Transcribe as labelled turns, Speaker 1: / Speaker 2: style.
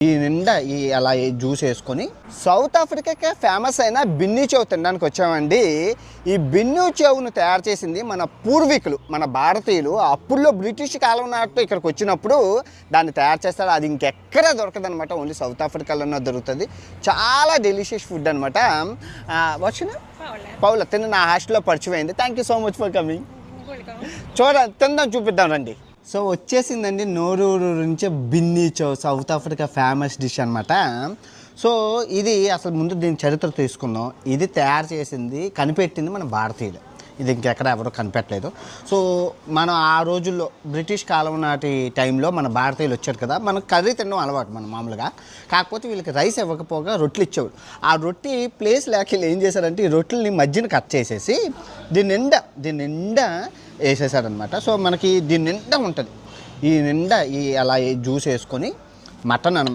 Speaker 1: ఈ నిండా అలా జ్యూస్ వేసుకొని సౌత్ ఆఫ్రికాకే ఫేమస్ అయిన బిన్ని చెవు తినడానికి వచ్చామండి. ఈ బిన్ని చెవును తయారు చేసింది మన పూర్వీకులు, మన భారతీయులు. అప్పుడులో బ్రిటిష్ కాలం నాటితో ఇక్కడికి వచ్చినప్పుడు దాన్ని తయారు చేస్తారు. అది ఇంకెక్కడ దొరకదు అనమాట, ఓన్లీ సౌత్ ఆఫ్రికాలోనే దొరుకుతుంది. చాలా డెలిషియస్ ఫుడ్ అనమాట. వచ్చిన పౌల తిన్న నా హాస్టల్లో పరిచయం అయింది. Thank you so much for coming. తిందాం, చూపిద్దాం రండి. సో వచ్చేసిందండి నోరూరు నుంచి బిన్ని చౌ, సౌత్ ఆఫ్రికా ఫేమస్ డిష్ అనమాట. సో ఇది అసలు ముందు దీని చరిత్ర తీసుకుందాం. ఇది తయారు చేసింది, కనిపెట్టింది మన భారతీయులు. ఇది ఇంకెక్కడ ఎవరో కనిపెట్టలేదు. సో మనం ఆ రోజుల్లో బ్రిటిష్ కాలం నాటి టైంలో మన భారతీయులు వచ్చారు కదా, మనకు కర్రీ తినడం అలవాటు మనం మామూలుగా. కాకపోతే వీళ్ళకి రైస్ ఇవ్వకపోగా రొట్టెలు ఇచ్చేవాడు. ఆ రొట్టి ప్లేస్ లేక వీళ్ళు ఏం చేశారంటే ఈ రొట్టెల్ని మధ్యన కట్ చేసేసి దీని నిండా వేసేసాడనమాట. సో మనకి దీని నిండా ఉంటుంది. ఈ నిండా అలా జ్యూస్ వేసుకొని మటన్ అనమాట.